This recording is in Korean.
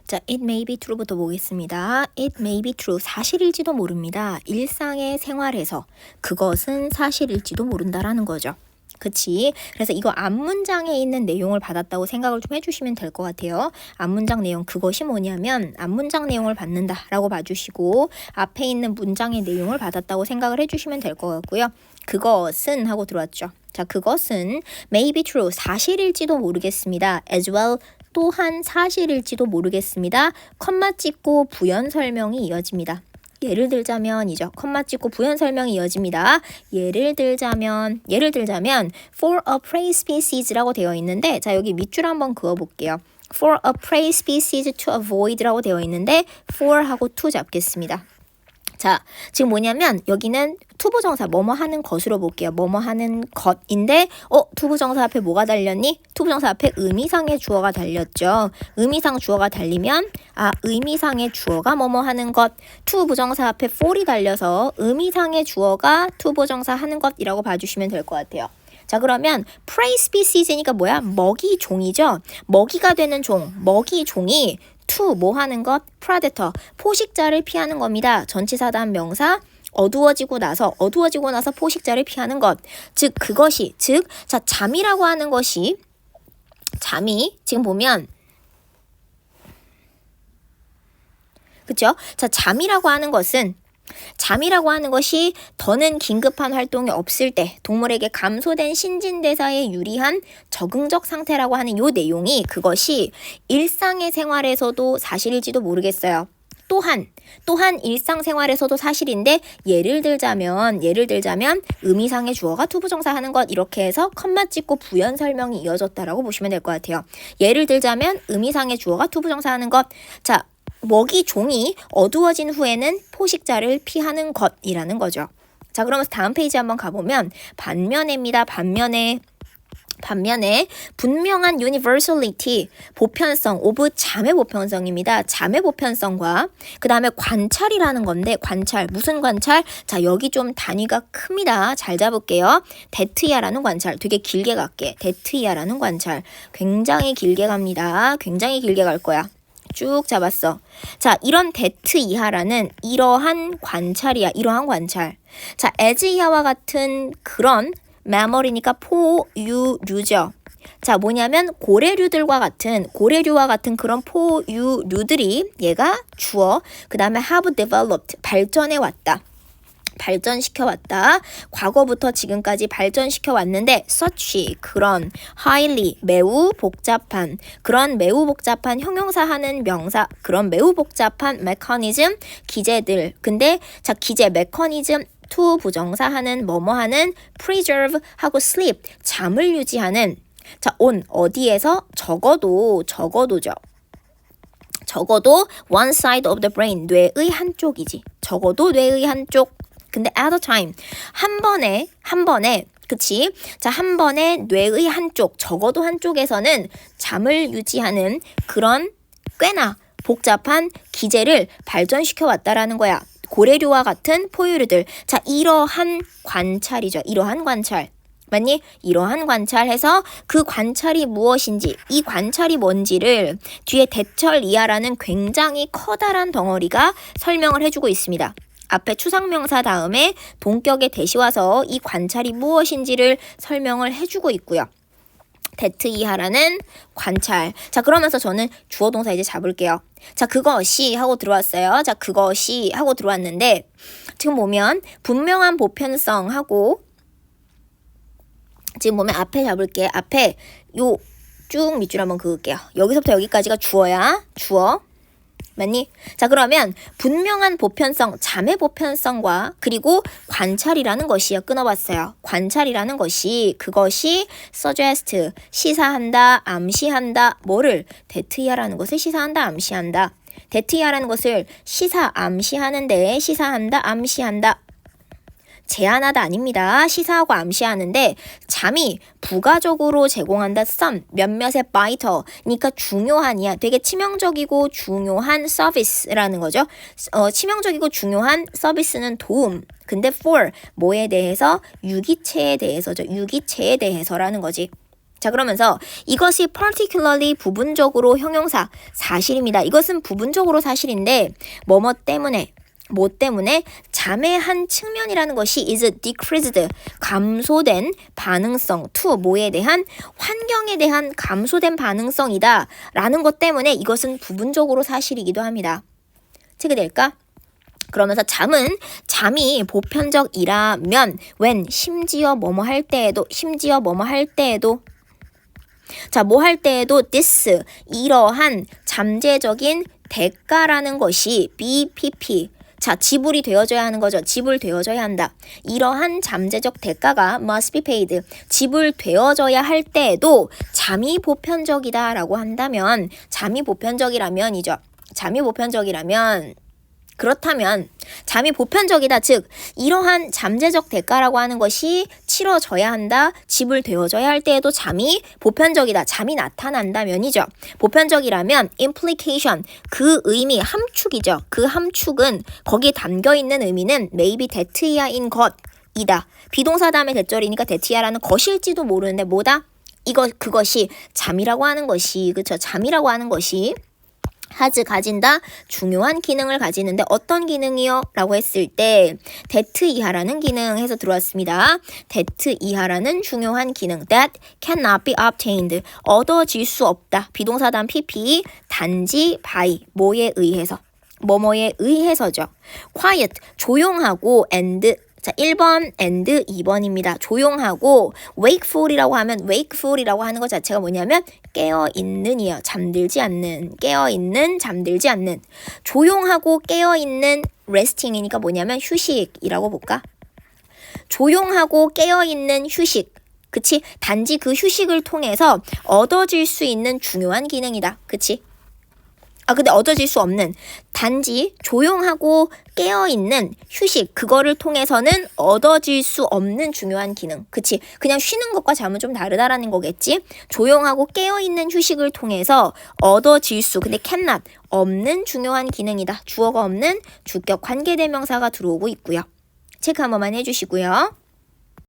자, it may be true부터 보겠습니다. it may be true. 사실일지도 모릅니다. 일상의 생활에서 그것은 사실일지도 모른다라는 거죠. 그치? 그래서 이거 앞문장에 있는 내용을 받았다고 생각을 좀 해주시면 될 것 같아요. 앞문장 내용 그것이 뭐냐면 앞문장 내용을 받는다 라고 봐주시고 앞에 있는 문장의 내용을 받았다고 생각을 해주시면 될 것 같고요. 그것은 하고 들어왔죠. 자, 그것은 may be true. 사실일지도 모르겠습니다. as well. 또한 사실일지도 모르겠습니다. 컴마 찍고 부연 설명이 이어집니다. 예를 들자면이죠. 컴마 찍고 부연 설명이 이어집니다. 예를 들자면 for a prey species라고 되어 있는데 자 여기 밑줄 한번 그어볼게요. for a prey species to avoid라고 되어 있는데 for 하고 to 잡겠습니다. 자, 지금 뭐냐면 여기는 투부정사 뭐뭐 하는 것으로 볼게요. 뭐뭐 하는 것인데 투부정사 앞에 뭐가 달렸니? 투부정사 앞에 의미상의 주어가 달렸죠. 의미상 주어가 달리면 의미상의 주어가 뭐뭐 하는 것. 투부정사 앞에 for이 달려서 의미상의 주어가 투부정사 하는 것이라고 봐주시면 될 것 같아요. 자, 그러면 prey species니까 뭐야? 먹이 종이죠. 먹이가 되는 종, 먹이 종이 to 뭐 하는 것? predator, 포식자를 피하는 겁니다. 전치사 다음 명사 어두워지고 나서 포식자를 피하는 것. 즉 그것이 자 잠이라고 하는 것이 잠이 지금 보면 그쵸? 자 잠이라고 하는 것이 더는 긴급한 활동이 없을 때 동물에게 감소된 신진대사에 유리한 적응적 상태라고 하는 요 내용이 그것이 일상의 생활에서도 사실일지도 모르겠어요. 또한 일상생활에서도 사실인데 예를 들자면 의미상의 주어가 투부정사 하는 것 이렇게 해서 컴마 찍고 부연 설명이 이어졌다라고 보시면 될 것 같아요. 예를 들자면 의미상의 주어가 투부정사 하는 것. 자, 먹이 종이 어두워진 후에는 포식자를 피하는 것이라는 거죠. 자, 그러면서 다음 페이지 한번 가보면 반면에입니다. 반면에 분명한 universality, 보편성, 오브 잠의 보편성입니다. 잠의 보편성과 그 다음에 관찰이라는 건데 관찰, 무슨 관찰? 자, 여기 좀 단위가 큽니다. 잘 잡을게요. 데트야라는 관찰, 되게 길게 갈게. 데트야라는 관찰, 굉장히 길게 갑니다. 굉장히 길게 갈 거야. 쭉 잡았어. 자, 이런 데트 이하라는 이러한 관찰이야. 이러한 관찰. 자, as 이하와 같은 그런 mammal이니까 포유류죠. 자, 뭐냐면 고래류와 같은 그런 포유류들이 얘가 주어 그 다음에 have developed 발전시켜왔다. 과거부터 지금까지 발전시켜왔는데 such 그런 highly 매우 복잡한 형용사 하는 명사 그런 매우 복잡한 mechanism 기제들. 근데 자 기제 mechanism to 부정사 하는 뭐뭐 하는 preserve 하고 sleep 잠을 유지하는 자 on 어디에서 적어도죠. 적어도 one side of the brain 뇌의 한쪽이지. 적어도 뇌의 한쪽. 근데 at a time 한 번에 그치? 자, 한 번에 뇌의 한쪽 적어도 한쪽에서는 잠을 유지하는 그런 꽤나 복잡한 기제를 발전시켜 왔다라는 거야. 고래류와 같은 포유류들. 자, 이러한 관찰이죠. 이러한 관찰. 맞니? 이러한 관찰해서 그 관찰이 무엇인지, 이 관찰이 뭔지를 뒤에 대철 이하라는 굉장히 커다란 덩어리가 설명을 해주고 있습니다. 앞에 추상명사 다음에 동격의 대시 와서 이 관찰이 무엇인지를 설명을 해주고 있고요. 데트 이하라는 관찰. 자, 그러면서 저는 주어 동사 이제 잡을게요. 자, 그것이 하고 들어왔어요. 자, 그것이 하고 들어왔는데 지금 보면 분명한 보편성하고 지금 보면 앞에 잡을게. 앞에 요 쭉 밑줄 한번 그을게요. 여기서부터 여기까지가 주어야. 주어. 맞니? 자, 그러면 분명한 보편성, 잠의 보편성과 그리고 관찰이라는 것이요. 끊어봤어요. 관찰이라는 것이 그것이 suggest, 시사한다, 암시한다. 뭐를? 데트야라는 것을 시사한다, 암시한다. 데트야라는 것을 시사, 암시하는데 시사한다, 암시한다. 제한하다 아닙니다. 시사하고 암시하는데 잠이 부가적으로 제공한다 some 몇몇의 vital 그러니까 중요한이야. 되게 치명적이고 중요한 서비스라는 거죠. 치명적이고 중요한 서비스는 도움. 근데 for 뭐에 대해서? 유기체에 대해서죠. 유기체에 대해서라는 거지. 자, 그러면서 이것이 particularly 부분적으로 형용사 사실입니다. 이것은 부분적으로 사실인데 뭐 때문에 잠의 한 측면이라는 것이 is decreased 감소된 반응성 to 뭐에 대한 환경에 대한 감소된 반응성이다 라는 것 때문에 이것은 부분적으로 사실이기도 합니다. 어떻게 될까? 그러면서 잠이 보편적이라면 when 심지어 뭐뭐 할 때에도 자, 뭐 할 때에도 this 이러한 잠재적인 대가라는 것이 BPP 자, 지불이 되어져야 하는 거죠. 지불되어져야 한다. 이러한 잠재적 대가가 must be paid 지불되어져야 할 때에도 잠이 보편적이다 라고 한다면 잠이 보편적이라면이죠. 그렇다면 잠이 보편적이다. 즉 이러한 잠재적 대가라고 하는 것이 치러져야 한다. 지불되어져야 할 때에도 잠이 보편적이다. 잠이 나타난다면이죠. 보편적이라면 implication 그 의미 함축이죠. 그 함축은 거기에 담겨있는 의미는 maybe that이야인 것이다. 비동사 다음에 대절이니까 that이야라는 것일지도 모르는데 뭐다? 그것이 잠이라고 하는 것이 그쵸? 잠이라고 하는 것이 가진다 중요한 기능을 가지는데 어떤 기능이요? 라고 했을 때 that 이하라는 기능 해서 들어왔습니다. that 이하라는 중요한 기능 that cannot be obtained 얻어질 수 없다. 비동사 다음 pp 단지 by 뭐에 의해서죠. quiet 조용하고 and 자, 1번 and 2번입니다. 조용하고 wakeful이라고 하는 것 자체가 뭐냐면 깨어있는이요. 잠들지 않는. 조용하고 깨어있는 resting이니까 뭐냐면 휴식이라고 볼까? 조용하고 깨어있는 휴식. 그치? 단지 그 휴식을 통해서 얻어질 수 있는 중요한 기능이다. 그치? 근데 얻어질 수 없는 단지 조용하고 깨어있는 휴식 그거를 통해서는 얻어질 수 없는 중요한 기능 그치? 그냥 쉬는 것과 잠은 좀 다르다라는 거겠지? 조용하고 깨어있는 휴식을 통해서 얻어질 수 근데 cannot 없는 중요한 기능이다. 주어가 없는 주격 관계대명사가 들어오고 있고요. 체크 한 번만 해주시고요.